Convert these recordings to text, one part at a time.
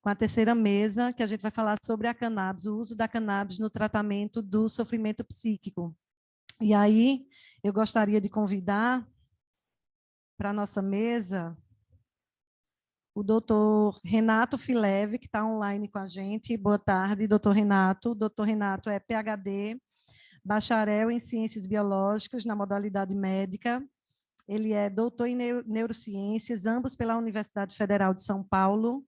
com a terceira mesa, que a gente vai falar sobre a cannabis, o uso da cannabis no tratamento do sofrimento psíquico. E aí, eu gostaria de convidar para a nossa mesa o doutor Renato Fileve, que está online com a gente. Boa tarde, doutor Renato. Doutor Renato é PhD, bacharel em Ciências Biológicas na modalidade médica. Ele é doutor em Neurociências, ambos pela Universidade Federal de São Paulo,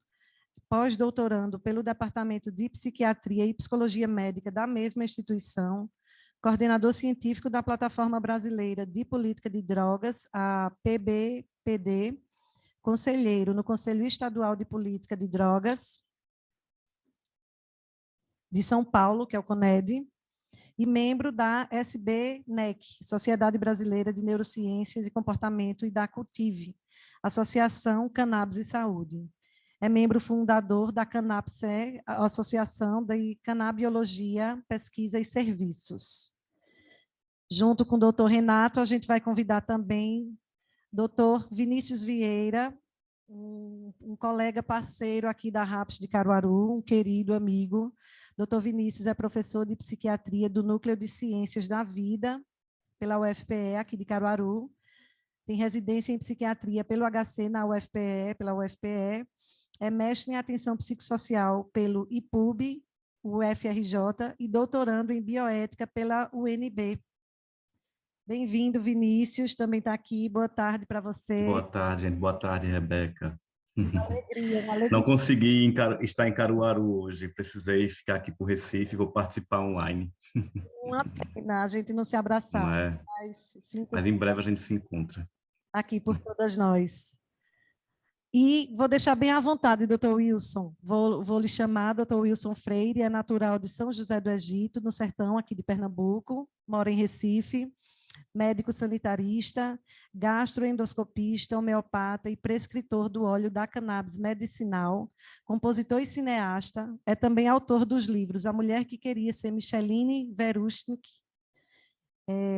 pós-doutorando pelo Departamento de Psiquiatria e Psicologia Médica da mesma instituição, coordenador científico da Plataforma Brasileira de Política de Drogas, a PBPD, conselheiro no Conselho Estadual de Política de Drogas de São Paulo, que é o CONED, e membro da SBNEC, Sociedade Brasileira de Neurociências e Comportamento, e da CUTIV, Associação Cannabis e Saúde. É membro fundador da CANAPSE, Associação de Canabiologia, Pesquisa e Serviços. Junto com o doutor Renato, a gente vai convidar também doutor Vinícius Vieira, um colega parceiro aqui da RAPS de Caruaru, um querido amigo. Doutor Vinícius é professor de psiquiatria do Núcleo de Ciências da Vida, pela UFPE, aqui de Caruaru. Tem residência em psiquiatria pelo HC na UFPE, pela UFPE. É mestre em atenção psicossocial pelo IPUB, UFRJ, e doutorando em bioética pela UNB. Bem-vindo, Vinícius, também está aqui. Boa tarde para você. Boa tarde, gente. Boa tarde, Rebeca. Uma alegria, uma alegria. Não consegui estar em Caruaru hoje, precisei ficar aqui por Recife, vou participar online. Uma pena a gente não se abraçar, Não é? Mas em breve a gente se encontra. Aqui por todas nós. E vou deixar bem à vontade, doutor Wilson. Vou lhe chamar, doutor Wilson Freire, é natural de São José do Egito, no sertão aqui de Pernambuco, mora em Recife, médico sanitarista, gastroendoscopista, homeopata e prescritor do óleo da cannabis medicinal, compositor e cineasta, é também autor dos livros A Mulher que Queria Ser Micheline Verusnik,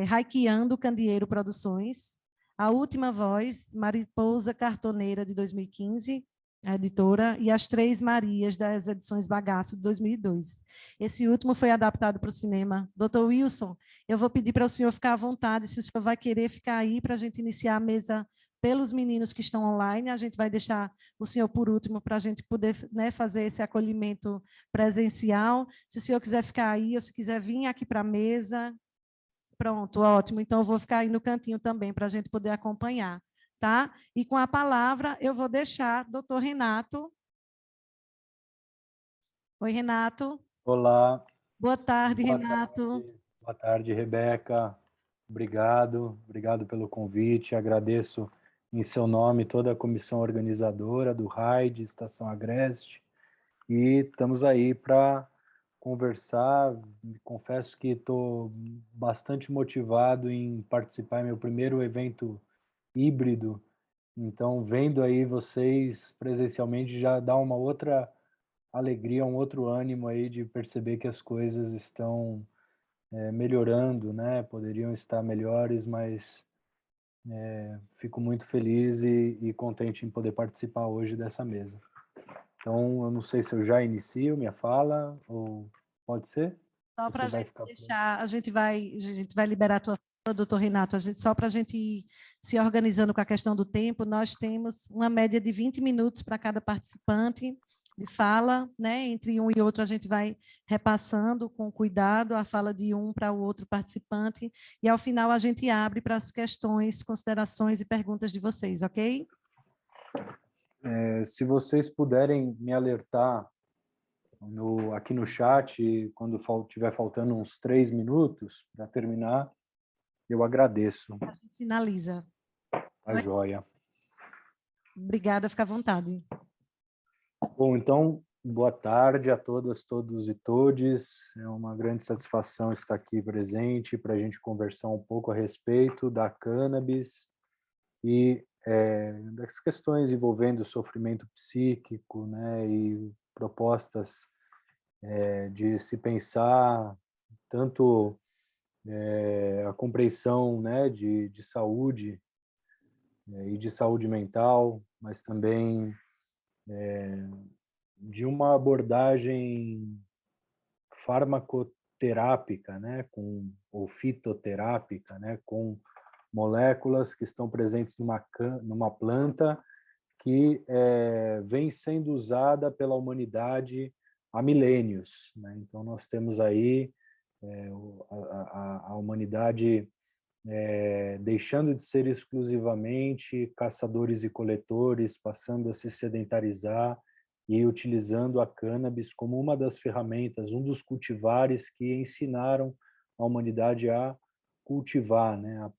Raikiando Candeeiro Produções, A Última Voz, Mariposa Cartoneira, de 2015, a editora, e As Três Marias, das edições Bagaço, de 2002. Esse último foi adaptado para o cinema. Doutor Wilson, eu vou pedir para o senhor ficar à vontade, se o senhor vai querer ficar aí para a gente iniciar a mesa pelos meninos que estão online, a gente vai deixar o senhor por último para a gente poder, né, fazer esse acolhimento presencial. Se o senhor quiser ficar aí, ou se quiser vir aqui para a mesa, pronto, ótimo. Então, eu vou ficar aí no cantinho também para a gente poder acompanhar, tá? E com a palavra, eu vou deixar doutor Renato. Oi, Renato. Olá. Boa tarde, Boa Renato. tarde. Boa tarde, Rebeca. Obrigado pelo convite. Agradeço em seu nome toda a comissão organizadora do RAID, Estação Agreste. E estamos aí para conversar. Confesso que estou bastante motivado em participar. É meu primeiro evento híbrido. Então, vendo aí vocês presencialmente já dá uma outra alegria, um outro ânimo aí de perceber que as coisas estão melhorando, né? Poderiam estar melhores, mas fico muito feliz e contente em poder participar hoje dessa mesa. Então, eu não sei se eu já inicio minha fala, ou pode ser? Só para a Você vai gente ficar deixar, a gente vai liberar a tua fala, doutor Renato, só para a gente ir se organizando com a questão do tempo, nós temos uma média de 20 minutos para cada participante de fala, né? Entre um e outro a gente vai repassando com cuidado a fala de um para o outro participante, e ao final a gente abre para as questões, considerações e perguntas de vocês, ok? se vocês puderem me alertar aqui no chat, quando estiver faltando uns 3 minutos para terminar, eu agradeço. A gente sinaliza. A joia. Obrigada, fica à vontade. Bom, então, boa tarde a todas, todos e todes. É uma grande satisfação estar aqui presente para a gente conversar um pouco a respeito da cannabis e das questões envolvendo o sofrimento psíquico, né, e propostas de se pensar tanto a compreensão, né, de saúde e de saúde mental, mas também de uma abordagem farmacoterápica, né, ou fitoterápica, né, com moléculas que estão presentes numa planta que vem sendo usada pela humanidade há milênios, né? Então nós temos aí a humanidade deixando de ser exclusivamente caçadores e coletores, passando a se sedentarizar e utilizando a cannabis como uma das ferramentas, um dos cultivares que ensinaram a humanidade a cultivar, né,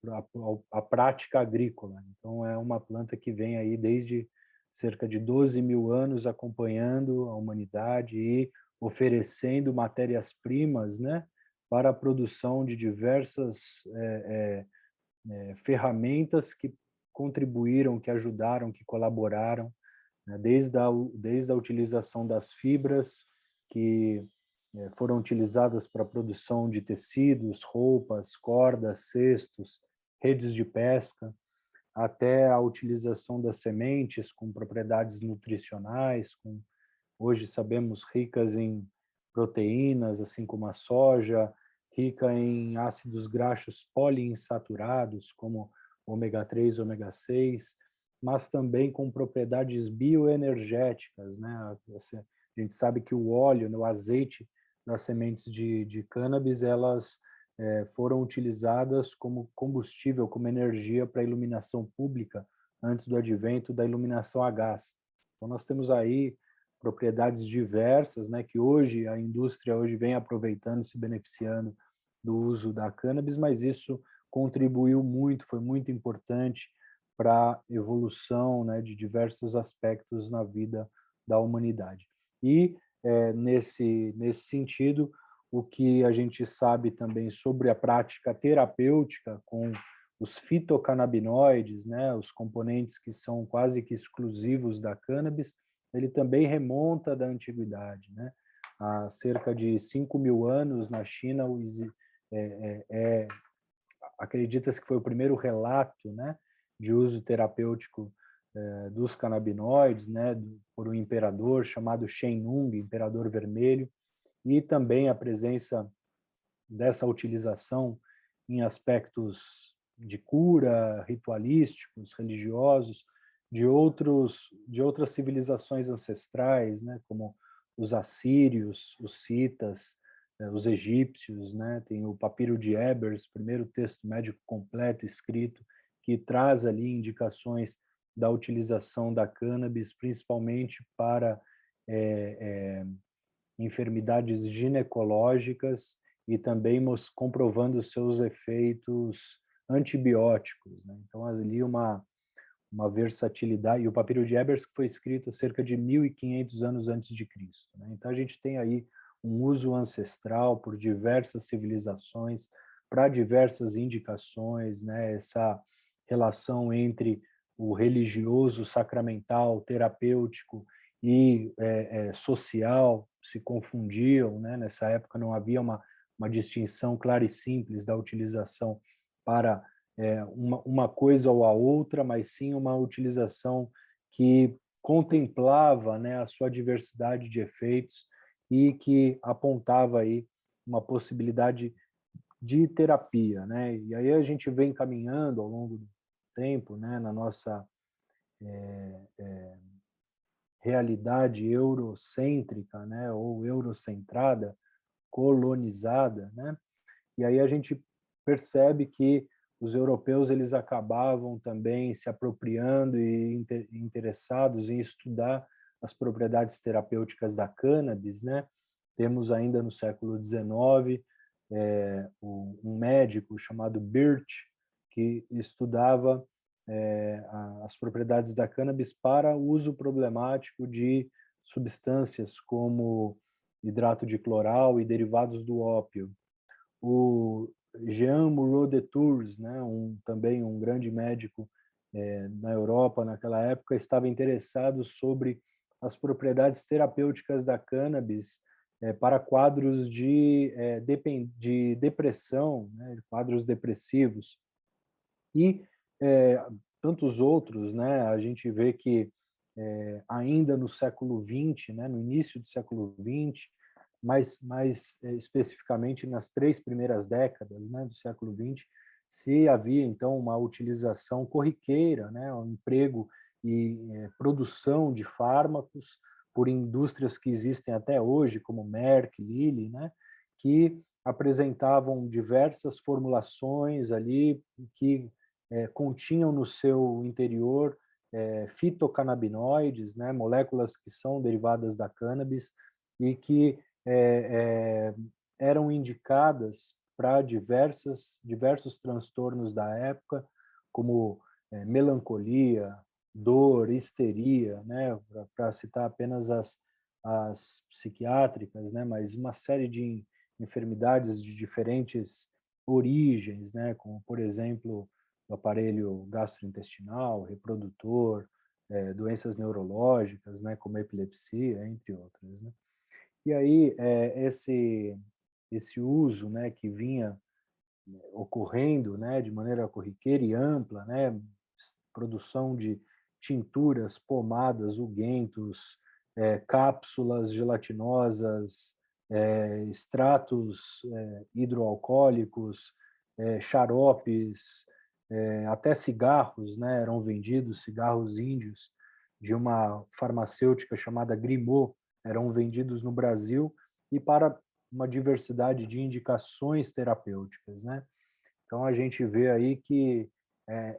a prática agrícola. Então, é uma planta que vem aí desde cerca de 12 mil anos acompanhando a humanidade e oferecendo matérias-primas, né, para a produção de diversas ferramentas que contribuíram, que ajudaram, que colaboraram, né, desde a utilização das fibras que foram utilizadas para a produção de tecidos, roupas, cordas, cestos, redes de pesca, até a utilização das sementes com propriedades nutricionais, hoje sabemos ricas em proteínas, assim como a soja, rica em ácidos graxos poliinsaturados, como ômega 3, ômega 6, mas também com propriedades bioenergéticas, né? A gente sabe que o óleo, o azeite das sementes de cannabis, elas foram utilizadas como combustível, como energia para a iluminação pública antes do advento da iluminação a gás. Então nós temos aí propriedades diversas, né, que hoje a indústria hoje vem aproveitando, se beneficiando do uso da cannabis, mas isso contribuiu muito, foi muito importante para a evolução, né, de diversos aspectos na vida da humanidade. E nesse sentido, o que a gente sabe também sobre a prática terapêutica com os fitocannabinoides, né, os componentes que são quase que exclusivos da cannabis, ele também remonta da antiguidade, né? Há cerca de 5 mil anos na China, acredita-se que foi o primeiro relato, né, de uso terapêutico dos canabinoides, né, por um imperador chamado Shen Nung, imperador vermelho, e também a presença dessa utilização em aspectos de cura, ritualísticos, religiosos, de outras civilizações ancestrais, né, como os assírios, os citas, os egípcios, né, tem o Papiro de Ebers, primeiro texto médico completo escrito, que traz ali indicações da utilização da cannabis, principalmente para enfermidades ginecológicas e também comprovando seus efeitos antibióticos, né? Então, ali uma versatilidade, e o Papiro de Ebers foi escrito cerca de 1500 anos antes de Cristo, né? Então, a gente tem aí um uso ancestral por diversas civilizações, para diversas indicações, né? Essa relação entre o religioso, sacramental, terapêutico e social se confundiam, né? Nessa época não havia uma distinção clara e simples da utilização para uma coisa ou a outra, mas sim uma utilização que contemplava, né, a sua diversidade de efeitos e que apontava aí uma possibilidade de terapia, né? E aí a gente vem caminhando ao longo do tempo, né, na nossa realidade eurocêntrica, né, ou eurocentrada, colonizada, né? E aí a gente percebe que os europeus eles acabavam também se apropriando e interessados em estudar as propriedades terapêuticas da cannabis, né? Temos ainda no século XIX um médico chamado Birch que estudava as propriedades da cannabis para uso problemático de substâncias como hidrato de cloral e derivados do ópio. O Jean Moreau de Tours, né, também um grande médico na Europa naquela época, estava interessado sobre as propriedades terapêuticas da cannabis para quadros de depressão, né, quadros depressivos. E tantos outros, né, a gente vê que ainda no século XX, né, no início do século XX, mais especificamente nas 3 primeiras décadas, né, do século XX, se havia, então, uma utilização corriqueira, né, um emprego e produção de fármacos por indústrias que existem até hoje, como Merck, Lilly, né, que apresentavam diversas formulações ali que continham no seu interior fitocannabinoides, né, moléculas que são derivadas da cannabis e que eram indicadas para diversos transtornos da época, como melancolia, dor, histeria, né, para citar apenas as psiquiátricas, né, mas uma série de enfermidades de diferentes origens, né, como, por exemplo, o aparelho gastrointestinal, reprodutor, doenças neurológicas, né, como epilepsia, entre outras, né. E aí, esse uso, né, que vinha ocorrendo, né, de maneira corriqueira e ampla, né, produção de tinturas, pomadas, unguentos, cápsulas gelatinosas, extratos hidroalcoólicos, xaropes, até cigarros, né, eram vendidos, cigarros índios, de uma farmacêutica chamada Grimaud, eram vendidos no Brasil e para uma diversidade de indicações terapêuticas, né? Então a gente vê aí que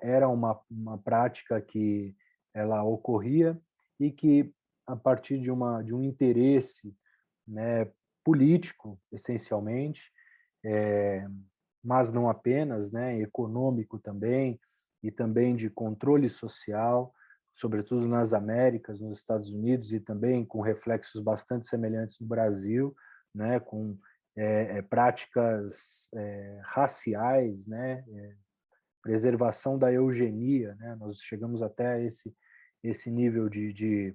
era uma prática que ela ocorria e que a partir de um interesse, né, político essencialmente, mas não apenas, né, econômico também e também de controle social, sobretudo nas Américas, nos Estados Unidos e também com reflexos bastante semelhantes no Brasil, né, com práticas raciais, né, preservação da eugenia, né, nós chegamos até esse nível de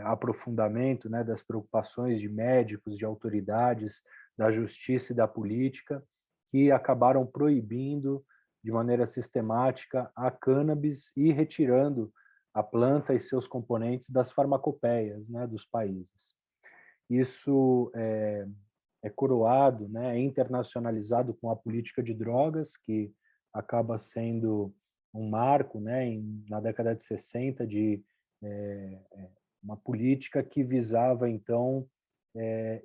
aprofundamento, né, das preocupações de médicos, de autoridades, da justiça e da política, que acabaram proibindo de maneira sistemática a cannabis e retirando a planta e seus componentes das farmacopeias, né, dos países. Isso é coroado, né, é internacionalizado com a política de drogas, que acaba sendo um marco, né, na década de 60 de uma política que visava, então,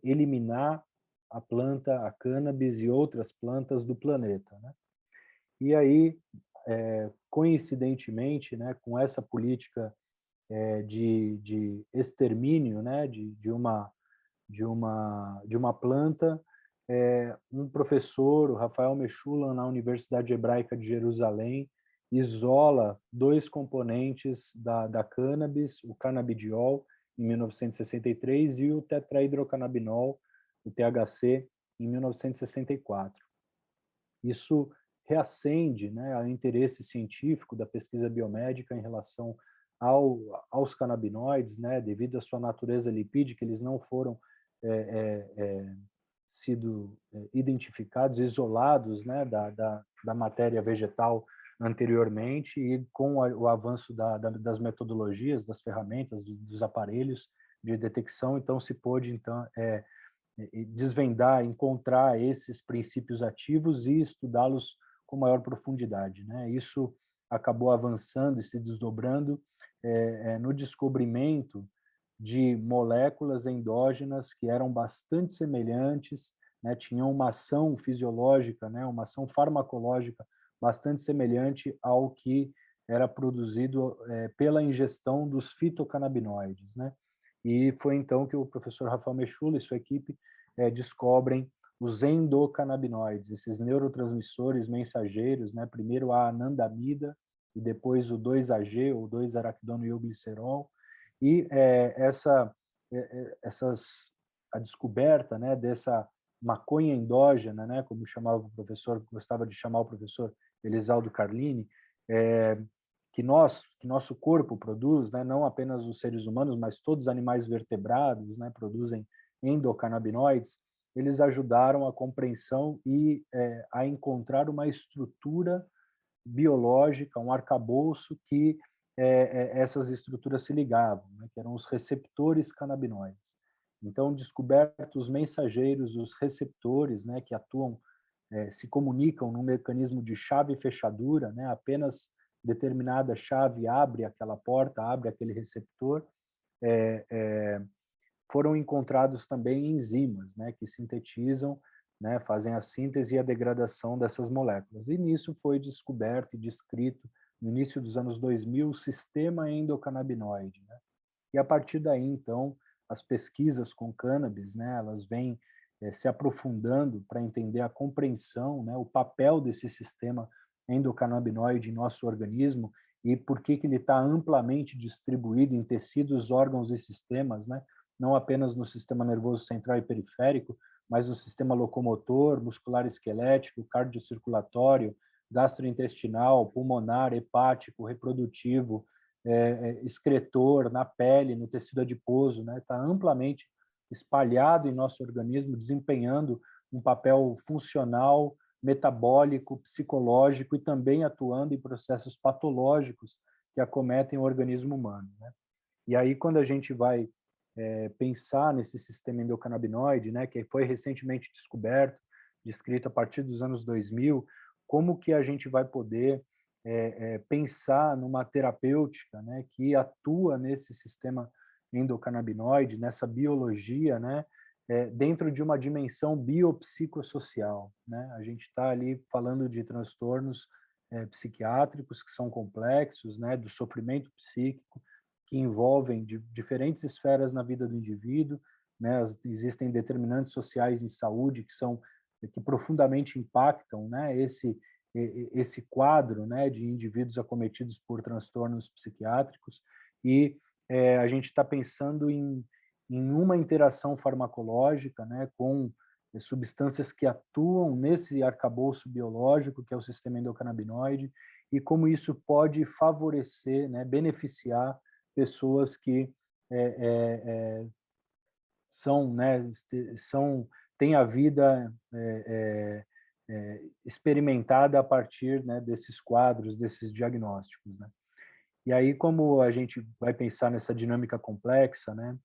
eliminar a planta, a cannabis e outras plantas do planeta, né? E aí, coincidentemente, né, com essa política de extermínio, né, de uma planta, um professor, o Rafael Mechoulam, na Universidade Hebraica de Jerusalém, isola 2 componentes da cannabis, o canabidiol, em 1963, e o tetrahidrocannabinol, o THC, em 1964. Isso reacende, né, o interesse científico da pesquisa biomédica em relação aos canabinoides, né, devido à sua natureza lipídica, eles não foram sido identificados, isolados, né, da matéria vegetal anteriormente, e com o avanço das metodologias, das ferramentas, dos aparelhos de detecção, então se pôde então desvendar, encontrar esses princípios ativos e estudá-los com maior profundidade, né? Isso acabou avançando e se desdobrando no descobrimento de moléculas endógenas que eram bastante semelhantes, né, tinham uma ação fisiológica, né, uma ação farmacológica bastante semelhante ao que era produzido pela ingestão dos fitocannabinoides, né? E foi então que o professor Rafael Mechoulam e sua equipe descobrem os endocannabinoides, esses neurotransmissores mensageiros, né? Primeiro a anandamida e depois o 2-AG, ou 2-araquidonoilglicerol, e a descoberta, né, dessa maconha endógena, né, como chamava o professor, gostava de chamar o professor Elisaldo Carlini, que nosso corpo produz, né, não apenas os seres humanos, mas todos os animais vertebrados, né, produzem endocannabinoides, eles ajudaram a compreensão e a encontrar uma estrutura biológica, um arcabouço que essas estruturas se ligavam, né, que eram os receptores canabinoides. Então, descobertos os mensageiros, os receptores, né, que atuam, se comunicam num mecanismo de chave e fechadura, né, apenas determinada chave abre aquela porta, abre aquele receptor. Foram encontrados também enzimas, né, que sintetizam, né, fazem a síntese e a degradação dessas moléculas. E nisso foi descoberto e descrito, no início dos anos 2000, o sistema endocannabinoide, né? E a partir daí, então, as pesquisas com cannabis, né, elas vêm se aprofundando para entender a compreensão, né, o papel desse sistema endocannabinoide em nosso organismo e por que ele está amplamente distribuído em tecidos, órgãos e sistemas, né, não apenas no sistema nervoso central e periférico, mas no sistema locomotor, muscular esquelético, cardiocirculatório, gastrointestinal, pulmonar, hepático, reprodutivo, excretor, na pele, no tecido adiposo, né? Está amplamente espalhado em nosso organismo, desempenhando um papel funcional, metabólico, psicológico e também atuando em processos patológicos que acometem o organismo humano, né? E aí, quando a gente vai pensar nesse sistema endocannabinoide, né, que foi recentemente descoberto, descrito a partir dos anos 2000, como que a gente vai poder pensar numa terapêutica, né, que atua nesse sistema endocannabinoide, nessa biologia, né, dentro de uma dimensão biopsicossocial, né? A gente está ali falando de transtornos psiquiátricos que são complexos, né, do sofrimento psíquico, que envolvem diferentes esferas na vida do indivíduo, né? Existem determinantes sociais em saúde que profundamente impactam, né, esse quadro, né, de indivíduos acometidos por transtornos psiquiátricos e a gente está pensando em uma interação farmacológica, né, com substâncias que atuam nesse arcabouço biológico que é o sistema endocannabinoide e como isso pode favorecer, né, beneficiar pessoas que são, né, têm a vida experimentada a partir, né, desses quadros, desses diagnósticos, né? E aí, como a gente vai pensar nessa dinâmica complexa, né,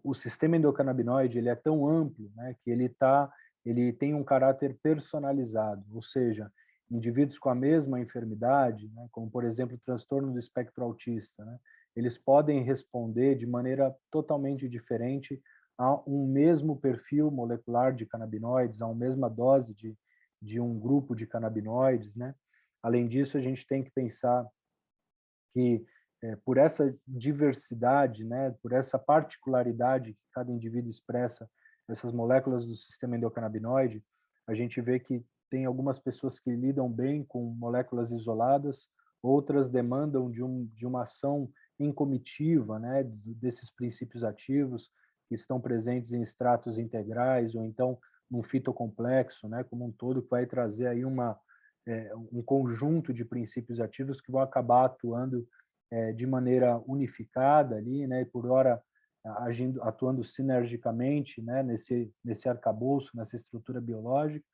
o sistema endocannabinoide ele é tão amplo, né, que ele tem um caráter personalizado, ou seja, indivíduos com a mesma enfermidade, né, como por exemplo o transtorno do espectro autista, né, eles podem responder de maneira totalmente diferente a um mesmo perfil molecular de canabinoides, a uma mesma dose de um grupo de canabinoides, né. Além disso, a gente tem que pensar que por essa diversidade, né, por essa particularidade que cada indivíduo expressa essas moléculas do sistema endocannabinoide, a gente vê que tem algumas pessoas que lidam bem com moléculas isoladas, outras demandam de uma ação em comitiva, né, desses princípios ativos que estão presentes em extratos integrais ou então num fitocomplexo, né, como um todo, que vai trazer aí um conjunto de princípios ativos que vão acabar atuando de maneira unificada ali, né, e por hora atuando sinergicamente, né, nesse arcabouço, nessa estrutura biológica,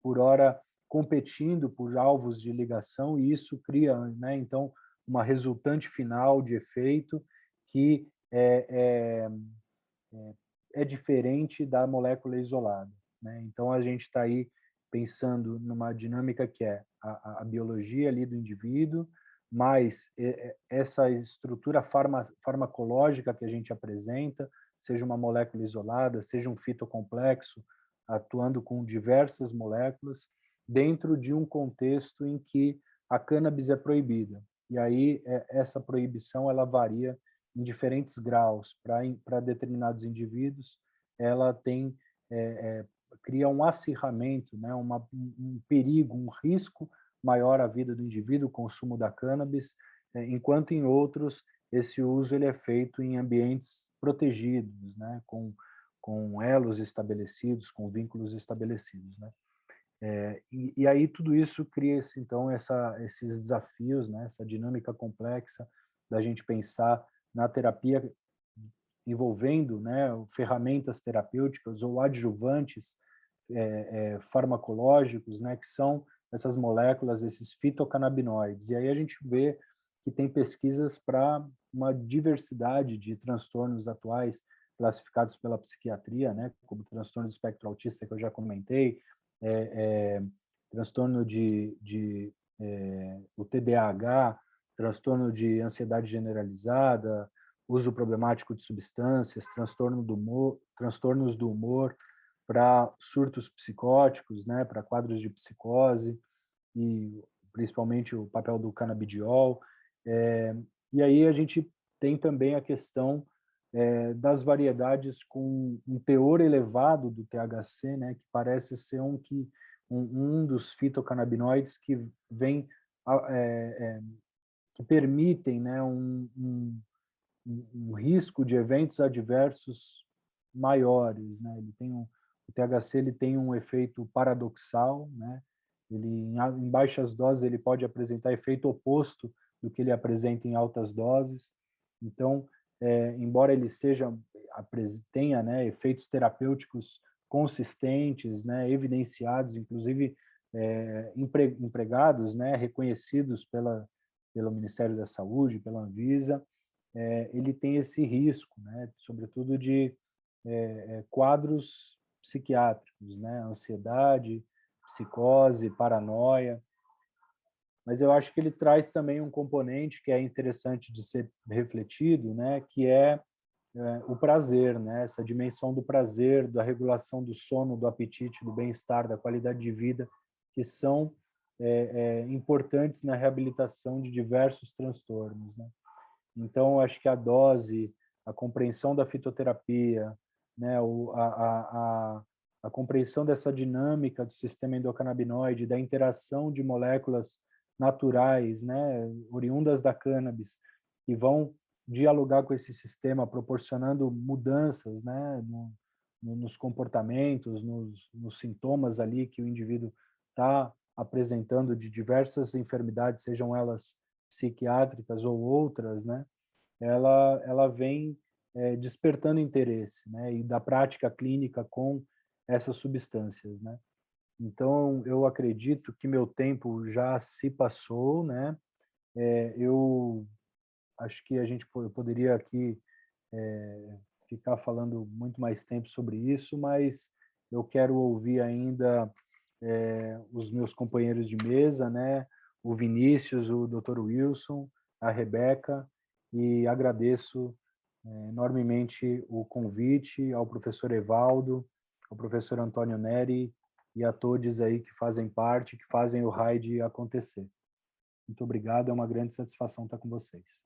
por hora competindo por alvos de ligação, e isso cria, né, então, uma resultante final de efeito que é diferente da molécula isolada, né? Então, a gente está aí pensando numa dinâmica que é a biologia ali do indivíduo, mais essa estrutura farmacológica que a gente apresenta, seja uma molécula isolada, seja um fitocomplexo, atuando com diversas moléculas, dentro de um contexto em que a cannabis é proibida. E aí, essa proibição ela varia em diferentes graus. Para determinados indivíduos, ela cria um acirramento, né, um perigo, um risco maior à vida do indivíduo, o consumo da cannabis, enquanto em outros esse uso ele é feito em ambientes protegidos, né, com elos estabelecidos, com vínculos estabelecidos, né. E aí tudo isso cria então esses desafios, né, essa dinâmica complexa da gente pensar na terapia envolvendo, né, ferramentas terapêuticas ou adjuvantes farmacológicos, né, que são essas moléculas, esses fitocannabinoides. E aí a gente vê que tem pesquisas para uma diversidade de transtornos atuais classificados pela psiquiatria, né, como transtorno do espectro autista, que eu já comentei, transtorno o TDAH, transtorno de ansiedade generalizada, uso problemático de substâncias, transtornos do humor, para surtos psicóticos, né, para quadros de psicose, e principalmente o papel do canabidiol. E aí a gente tem também a questão das variedades com um teor elevado do THC, né, que parece ser um dos fitocannabinoides que vem que permitem, né, um risco de eventos adversos maiores, né? O THC ele tem um efeito paradoxal, né? Ele em baixas doses ele pode apresentar efeito oposto do que ele apresenta em altas doses. Então, embora ele tenha, né, efeitos terapêuticos consistentes, né, evidenciados, inclusive empregados, né, reconhecidos pelo Ministério da Saúde, pela Anvisa, ele tem esse risco, né, sobretudo de quadros psiquiátricos, né, ansiedade, psicose, paranoia. Mas eu acho que ele traz também um componente que é interessante de ser refletido, né, que é o prazer, né, essa dimensão do prazer, da regulação do sono, do apetite, do bem-estar, da qualidade de vida, que são importantes na reabilitação de diversos transtornos, né? Então, acho que a dose, a compreensão da fitoterapia, né, a compreensão dessa dinâmica do sistema endocannabinoide, da interação de moléculas naturais, né, oriundas da cannabis, que vão dialogar com esse sistema, proporcionando mudanças, né, nos comportamentos, nos sintomas ali que o indivíduo está apresentando de diversas enfermidades, sejam elas psiquiátricas ou outras, né, ela vem despertando interesse, né, e da prática clínica com essas substâncias, né. Então, eu acredito que meu tempo já se passou, né. Eu acho que eu poderia aqui ficar falando muito mais tempo sobre isso, mas eu quero ouvir ainda os meus companheiros de mesa, né, o Vinícius, o Dr. Wilson, a Rebeca, e agradeço enormemente o convite ao professor Evaldo, ao professor Antônio Neri e a todos aí que fazem parte, que fazem o RAID acontecer. Muito obrigado, é uma grande satisfação estar com vocês.